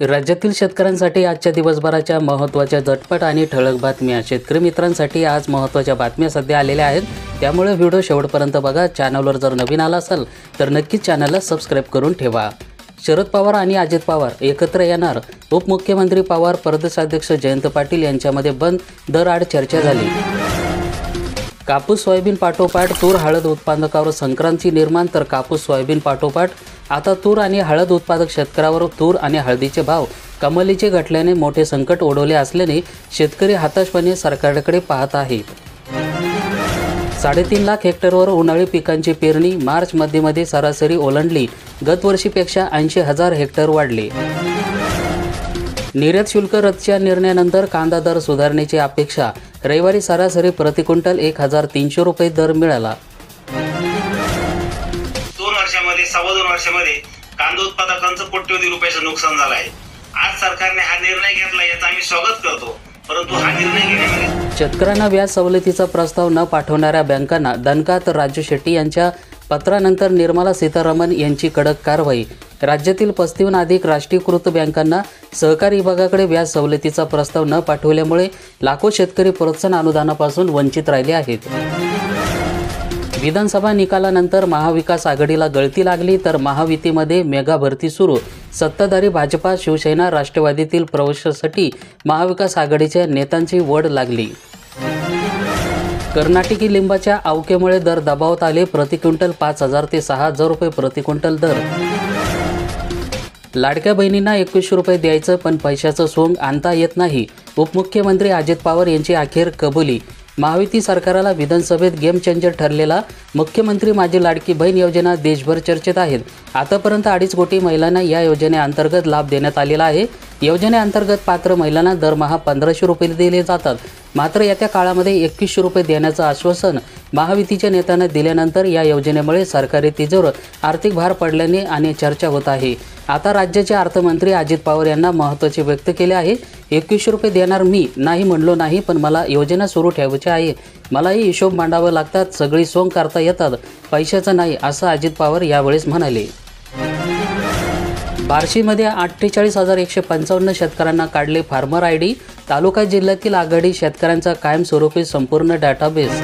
राज्यातील शेतकऱ्यांसाठी आजच्या दिवसभराच्या महत्त्वाच्या झटपट आणि ठळक बातम्या. शेतकरी मित्रांसाठी आज महत्त्वाच्या बातम्या सध्या आलेल्या आहेत, त्यामुळे व्हिडिओ शेवटपर्यंत बघा. चॅनलवर जर नवीन आला असाल तर नक्कीच चॅनलला सबस्क्राईब करून ठेवा. शरद पवार आणि अजित पवार एकत्र येणार. उपमुख्यमंत्री पवार, प्रदेशाध्यक्ष जयंत पाटील यांच्यामध्ये बंद दरआड चर्चा झाली. कापूस सोयाबीन पाठोपाठ तूर हळद उत्पादकावर संक्रांती निर्माण. तर कापूस सोयाबीन पाठोपाठ आता तूर आणि हळद उत्पादक शेतकऱ्यावर तूर आणि हळदीचे भाव कमालीचे घटल्याने मोठे संकट ओढवले असल्याने शेतकरी हताशपणे सरकारकडे पाहत आहेत. 3.5 लाख हेक्टरवर उन्हाळी पिकांची पेरणी. मार्च मध्ये सरासरी ओलांडली. गतवर्षीपेक्षा 80,000 हेक्टर वाढले. निर्यात शुल्क रद्दच्या निर्णयानंतर कांदा दर सुधारण्याची अपेक्षा. रविवारी सरासरी प्रति क्विंटल 1,300 रुपये दर मिळाला. 2 वर्षामध्ये कांदा उत्पादकांचं कोट्यवधी रुपयाचं नुकसान झालं आहे. आज सरकारने हा निर्णय घेतला, याचं आम्ही स्वागत करतो, परंतु हा निर्णय घेण्यामध्ये शेतकऱ्यांना व्याज सवलतीचा प्रस्ताव न पाठवणाऱ्या बँकांना दणका. तर राजू शेट्टी यांच्या पत्रानंतर निर्मला सीतारामन यांची कडक कारवाई. राज्यातील 35 अधिक राष्ट्रीयकृत बँकांना सहकारी विभागाकडे व्याज सवलतीचा प्रस्ताव न पाठवल्यामुळे लाखो शेतकरी प्रोत्साहन अनुदानापासून वंचित राहिले आहेत. विधानसभा निकालानंतर महाविकास आघाडीला गळती लागली. तर महायुतीमध्ये मेगा भरती सुरू. सत्ताधारी भाजपा, शिवसेना, राष्ट्रवादीतील प्रवेशासाठी महाविकास आघाडीच्या नेत्यांची वड लागली. कर्नाटकी लिंबाच्या अवकेमुळे दर दबावात आले. प्रति क्विंटल 5,000 ते 6,000 रुपये प्रति क्विंटल दर. लाडक्या बहिणींना 21 रुपये द्यायचं, पण पैशाचं सोंग आणता येत नाही. उपमुख्यमंत्री अजित पवार यांची अखेर कबुली. महायुती सरकारला विधानसभेत गेम चेंजर ठरलेला मुख्यमंत्री माझी लाडकी बहीण योजना देशभर चर्चेत आहेत. आतापर्यंत 2.5 कोटी महिलांना या योजनेअंतर्गत लाभ देण्यात आलेला आहे. योजनेअंतर्गत पात्र महिलांना दरमहा 1,500 रुपये दिले जातात. मात्र येत्या काळामध्ये 2100 रुपये देण्याचं आश्वासन महायुतीच्या नेत्यांना दिल्यानंतर या योजनेमुळे सरकारी तिजोरीवर आर्थिक भार पडल्याने आणि चर्चा होत आहे. आता राज्याचे अर्थमंत्री अजित पवार यांना महत्त्वाचे व्यक्त केले आहे. 2100 रुपये देणार मी नाही म्हणलो नाही, पण मला योजना सुरू ठेवायची आहे. मलाही हिशोब मांडावं लागतात. सगळी सोंग करता येतात, पैशाचं नाही, असं अजित पवार यावेळेस म्हणाले. बार्शीमध्ये 48,155 शेतकऱ्यांना काढले फार्मर आयडी. तालुका जिल्ह्यातील आघाडी शेतकऱ्यांचा कायमस्वरूपी संपूर्ण डाटाबेस.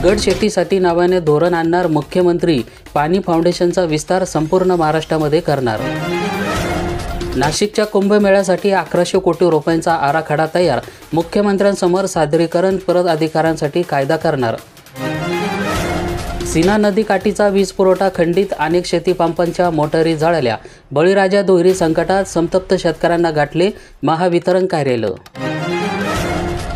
गड शेतीसाठी नव्याने धोरण आणणार मुख्यमंत्री. पाणी फाउंडेशनचा विस्तार संपूर्ण महाराष्ट्रामध्ये करणार. नाशिकच्या कुंभमेळ्यासाठी 1100 कोटी रुपयांचा आराखडा तयार. मुख्यमंत्र्यांसमोर सादरीकरण. परत अधिकाऱ्यांसाठी कायदा करणार. सीना नदीकाठीचा वीज पुरवठा खंडित. अनेक शेतीपंपांच्या मोटारी जळाल्या. बळीराजा दुहेरी संकटात. संतप्त शेतकऱ्यांना गाठले महावितरण कार्यालय.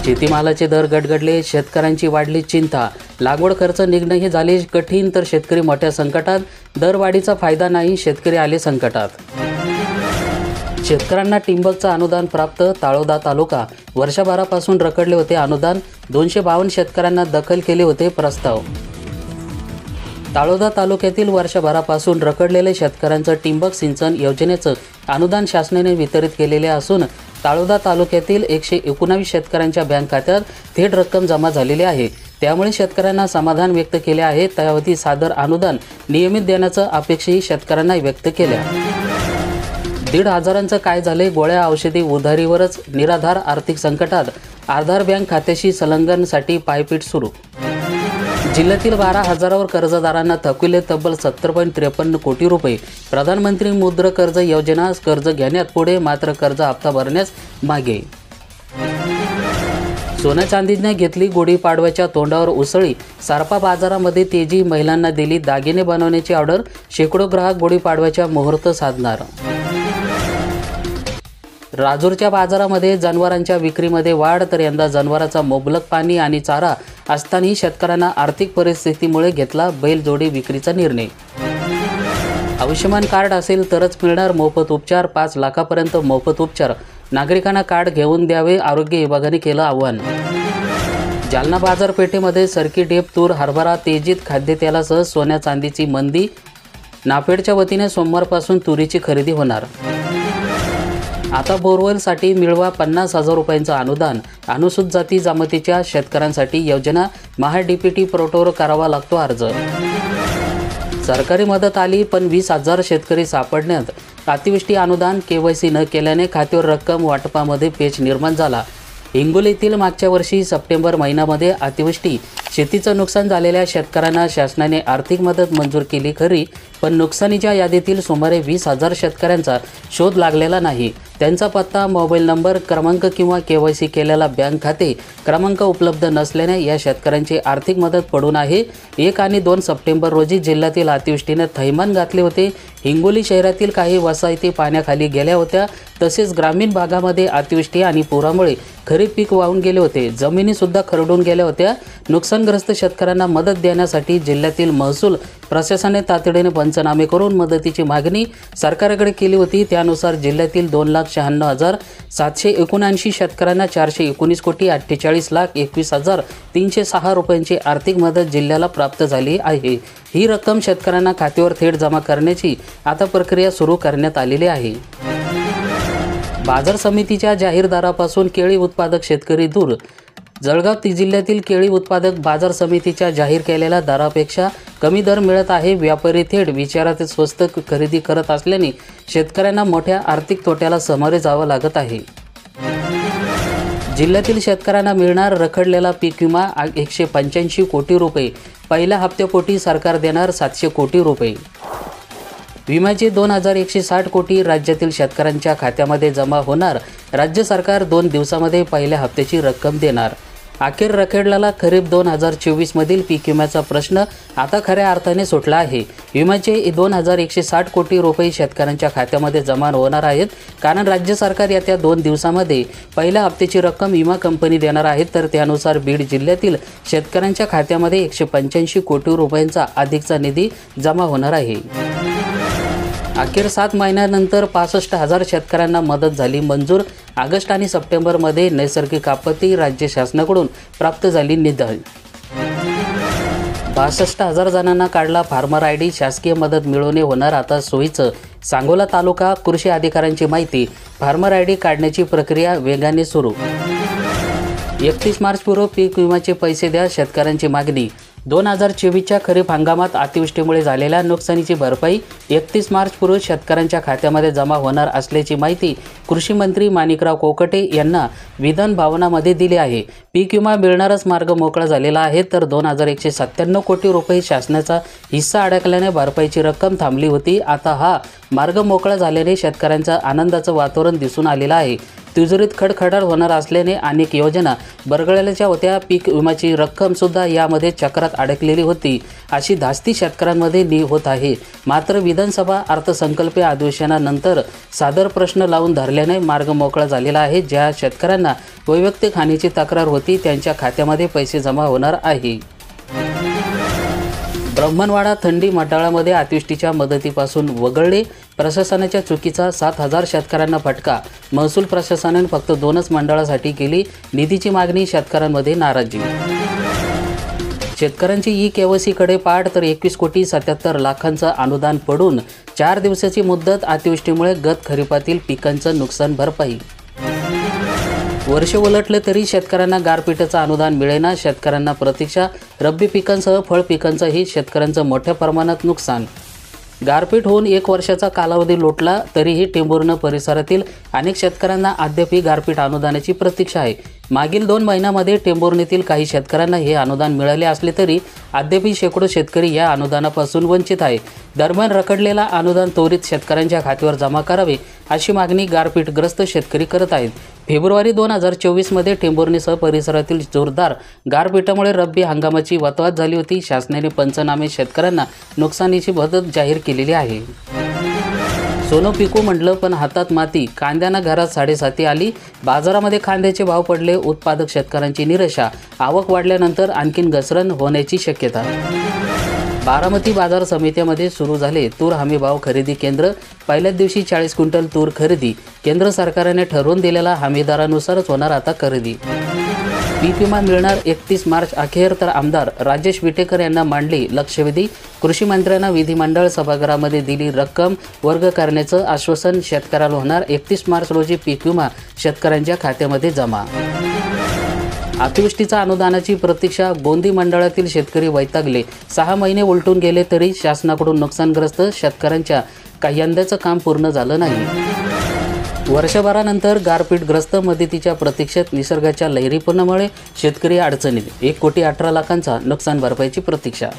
शेतीमालाचे दर गडगडले. शेतकऱ्यांची वाढली चिंता. लागवड खर्च निघणंही झाले कठीण. तर शेतकरी मोठ्या संकटात. दरवाढीचा फायदा नाही, शेतकरी आले संकटात. शेतकऱ्यांना टिंबकचं अनुदान प्राप्त. ताळोदा तालुका. वर्षभरापासून रखडले होते अनुदान. 252 शेतकऱ्यांना दखल केले होते प्रस्ताव. ताळोदा तालुक्यातील वर्षभरापासून रखडलेले शेतकऱ्यांचं टिंबक सिंचन योजनेचं अनुदान शासनाने वितरित केलेले असून ताळोदा तालुक्यातील 119 शेतकऱ्यांच्या बँक खात्यात थेट रक्कम जमा झालेली आहे. त्यामुळे शेतकऱ्यांना समाधान व्यक्त केले आहे. त्यावधी सादर अनुदान नियमित देण्याचं अपेक्षाही शेतकऱ्यांना व्यक्त केल्या. 1,500 काय झाले. गोळ्या औषधी उधारीवरच. निराधार आर्थिक संकटात. आधार बँक खात्याशी संलग्नसाठी पायपीट सुरू. जिल्ह्यातील 12,000वर कर्जदारांना थकविले तब्बल 70.53 कोटी रुपये. प्रधानमंत्री मुद्रा कर्ज योजना. कर्ज घेण्यात पुढे, मात्र कर्ज हप्ता भरण्यास मागे. सोन्या चांदीने घेतली गुढीपाडव्याच्या तोंडावर उसळी. सारपा बाजारामध्ये तेजी. महिलांना दिली दागिने बनवण्याची ऑर्डर. शेकडो ग्राहक गुढीपाडव्याच्या मुहूर्त साधणार. राजूरच्या बाजारामध्ये जनावरांच्या विक्रीमध्ये वाढ. तर यंदा जनावरांचा मुबलक पाणी आणि चारा असतानाही शेतकऱ्यांना आर्थिक परिस्थितीमुळे घेतला बैलजोडी विक्रीचा निर्णय. आयुष्यमान कार्ड असेल तरच मिळणार मोफत उपचार. 5 लाखापर्यंत मोफत उपचार. नागरिकांना कार्ड घेऊन द्यावे, आरोग्य विभागाने केलं आवाहन. जालना बाजारपेठेमध्ये सरकी डेप. तूर हरभरा तेजीत. खाद्यतेलासह सोन्या चांदीची मंदी. नाफेडच्या वतीने सोमवारपासून तुरीची खरेदी होणार. आता बोरवेलसाठी मिळवा 50,000 रुपयांचं अनुदान. अनुसूचित जाती जमातीच्या शेतकऱ्यांसाठी योजना. महाडीपीटी पोर्टलवर करावा लागतो अर्ज. सरकारी मदत आली पण 20,000 शेतकरी सापडण्यात. अतिवृष्टी अनुदान KYC न केल्याने खात्यावर रक्कम वाटपामध्ये पेच निर्माण झाला. हिंगोलीतील मागच्या वर्षी सप्टेंबर महिन्यामध्ये अतिवृष्टी शेतीचं नुकसान झालेल्या शेतकऱ्यांना शासनाने आर्थिक मदत मंजूर केली खरी, पण नुकसानीच्या यादीतील सुमारे 20,000 शेतकऱ्यांचा शोध लागलेला नाही. त्यांचा पत्ता, मोबाईल नंबर क्रमांक किंवा KYC केलेला बँक खाते क्रमांक उपलब्ध नसल्याने या शेतकऱ्यांची आर्थिक मदत पडून आहे. 1 आणि 2 सप्टेंबर रोजी जिल्ह्यातील अतिवृष्टीने थैमान घातले होते. हिंगोली शहरातील काही वसाहती पाण्याखाली गेल्या होत्या. तसेच ग्रामीण भागामध्ये अतिवृष्टी आणि पुरामुळे खरीप पीक वाहून गेले होते. जमिनीसुद्धा खरडून गेल्या होत्या. नुकसानग्रस्त शेतकऱ्यांना मदत देण्यासाठी जिल्ह्यातील महसूल प्रशासनाने तातडीने पंचनामे करून मदतीची मागणी सरकारकडे केली होती. त्यानुसार जिल्ह्यातील 2,96,779 शेतकऱ्यांना 419,48,21,306 रुपयांची आर्थिक मदत जिल्ह्याला प्राप्त झाली आहे. ही रक्कम शेतकऱ्यांना खात्यावर थेट जमा करण्याची आता प्रक्रिया सुरू करण्यात आलेली आहे. बाजार समितीच्या जाहीर दरापासून केळी उत्पादक शेतकरी दूर. जळगाव जिल्ह्यातील केळी उत्पादक बाजार समितीच्या जाहीर केलेल्या दरापेक्षा कमी दर मिळत आहे. व्यापारी थेट विचारात स्वस्त खरेदी करत असल्याने शेतकऱ्यांना मोठ्या आर्थिक तोट्याला सामोरे जावं लागत आहे. जिल्ह्यातील शेतकऱ्यांना मिळणार रखडलेला पीक विमा 185 कोटी रुपये. पहिल्या हप्त्यापोटी सरकार देणार 700 कोटी रुपये. विम्याचे 2,160 कोटी राज्यातील शेतकऱ्यांच्या खात्यामध्ये जमा होणार. राज्य सरकार 2 दिवसामध्ये पहिल्या हप्त्याची रक्कम देणार. अखेर रखडलेला खरीप 2024 मधील पीक विम्याचा प्रश्न आता खऱ्या अर्थाने सुटला आहे. विम्याचे 2,160 कोटी रुपये शेतकऱ्यांच्या खात्यामध्ये जमा होणार आहेत. कारण राज्य सरकार येत्या 2 दिवसामध्ये पहिल्या हप्त्याची रक्कम विमा कंपनी देणार आहेत. तर त्यानुसार बीड जिल्ह्यातील शेतकऱ्यांच्या खात्यामध्ये 185 कोटी रुपयांचा अधिकचा निधी जमा होणार आहे. अखेर 7 महिन्यानंतर 65,000 शेतकऱ्यांना मदत झाली मंजूर. ऑगस्ट आणि सप्टेंबरमध्ये नैसर्गिक आपत्ती राज्य शासनाकडून प्राप्त झाली निधी. 62,000 जणांना काढला फार्मर ID. शासकीय मदत मिळवणे होणार आता सोयीचं. सांगोला तालुका कृषी अधिकाऱ्यांची माहिती. फार्मर ID काढण्याची प्रक्रिया वेगाने सुरू. 31 मार्चपूर्व पीक विम्याचे पैसे द्या, शेतकऱ्यांची मागणी. 2024च्या खरीप हंगामात अतिवृष्टीमुळे झालेल्या नुकसानीची भरपाई 31 मार्चपूर्वी शेतकऱ्यांच्या खात्यामध्ये जमा होणार असल्याची माहिती कृषी मंत्री माणिकराव कोकाटे यांना विधान भवनामध्ये दिली आहे. पीक विमा मिळणारच मार्ग मोकळा झालेला आहे. तर 2,197 कोटी रुपये शासनाचा हिस्सा अडकल्याने भरपाईची रक्कम थांबली होती. आता हा मार्ग मोकळा झाल्याने शेतकऱ्यांचा आनंदाचं वातावरण दिसून आलेलं आहे. तिजोरीत खडखडाट होणार असल्याने अनेक योजना बरगळल्याच्या होत्या. पीक विम्याची रक्कमसुद्धा यामध्ये चक्रात अडकलेली होती अशी धास्ती शेतकऱ्यांमध्ये होत आहे. मात्र विधानसभा अर्थसंकल्पीय अधिवेशनानंतर सादर प्रश्न लावून धरल्याने मार्ग मोकळा झालेला आहे. ज्या शेतकऱ्यांना वैयक्तिक हानीची तक्रार होती त्यांच्या खात्यामध्ये पैसे जमा होणार आहे. ब्राह्मणवाडा थंडी मटाळामध्ये अतिवृष्टीच्या मदतीपासून वगळले. प्रशासनाच्या चुकीचा 7,000 शेतकऱ्यांना फटका. महसूल प्रशासनाने फक्त 2च मंडळासाठी केली निधीची मागणी. शेतकऱ्यांमध्ये नाराजी. शेतकऱ्यांची KYC कडे पाठ. तर 21,77,00,000चं अनुदान पडून 4 दिवसाची मुदत. अतिवृष्टीमुळे गत खरीपातील पिकांचं नुकसान भरपाई. वर्ष उलटले तरी शेतकऱ्यांना गारपीटाचं अनुदान मिळेना. शेतकऱ्यांना प्रतीक्षा. रब्बी पिकांसह फळ पिकांचंही शेतकऱ्यांचं मोठ्या प्रमाणात नुकसान. गारपीट होऊन 1 वर्षाचा कालावधी लोटला तरीही टेंभुर्णी परिसरातील अनेक शेतकऱ्यांना अद्यापही गारपीट अनुदानाची प्रतीक्षा आहे. मागील 2 महिन्यांमध्ये टेंभुर्णीतील काही शेतकऱ्यांना हे अनुदान मिळाले असले तरी अद्यापही शेकडो शेतकरी या अनुदानापासून वंचित आहे. दरम्यान रखडलेला अनुदान त्वरित शेतकऱ्यांच्या खात्यावर जमा करावे अशी मागणी गारपीटग्रस्त शेतकरी करत आहेत. फेब्रुवारी 2024मध्ये टेंभुर्णीसह परिसरातील जोरदार गारपीटामुळे रब्बी हंगामाची वतवात झाली होती. शासनाने पंचनामे शेतकऱ्यांना नुकसानीची मदत जाहीर केलेली आहे. सोनं पिकू म्हटलं पण हातात माती. कांद्यानं घरात 7.5 आली. बाजारामध्ये कांद्याचे भाव पडले. उत्पादक शेतकऱ्यांची निराशा. आवक वाढल्यानंतर आणखीन घसरण होण्याची शक्यता. बारामती बाजार समित्यामध्ये सुरू झाले तूर हमी भाव खरेदी केंद्र. पहिल्याच दिवशी 40 क्विंटल तूर खरेदी. केंद्र सरकारने ठरवून दिलेल्या हमीदरानुसारच होणार आता खरेदी. पीक विमा मिळणार 31 मार्च अखेर. तर आमदार राजेश विटेकर यांना मांडली लक्षवेधी. कृषी मंत्र्यांना विधिमंडळ सभागृहामध्ये दिली रक्कम वर्ग करण्याचं आश्वासन. शेतकऱ्याला होणार 31 मार्च रोजी पीक विमा शेतकऱ्यांच्या खात्यामध्ये जमा. अतिवृष्टीचा अनुदानाची प्रतीक्षा गोंदी मंडळातील शेतकरी वैतागले. 6 महिने उलटून गेले तरी शासनाकडून नुकसानग्रस्त शेतकऱ्यांच्या काही यंदाचं काम पूर्ण झालं नाही. वर्षभरानंतर गारपीटग्रस्त मदतीच्या प्रतीक्षेत निसर्गाच्या लहरीपणामुळे शेतकरी अडचणीत. 1,18,00,000चा नुकसान भरपाईची प्रतीक्षा.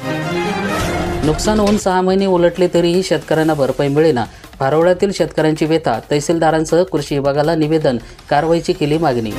नुकसान होऊन 6 महिने उलटले तरीही शेतकऱ्यांना भरपाई मिळेना. पारोळ्यातील शेतकऱ्यांची व्यथा. तहसीलदारांसह कृषी विभागाला निवेदन, कारवाईची केली मागणी.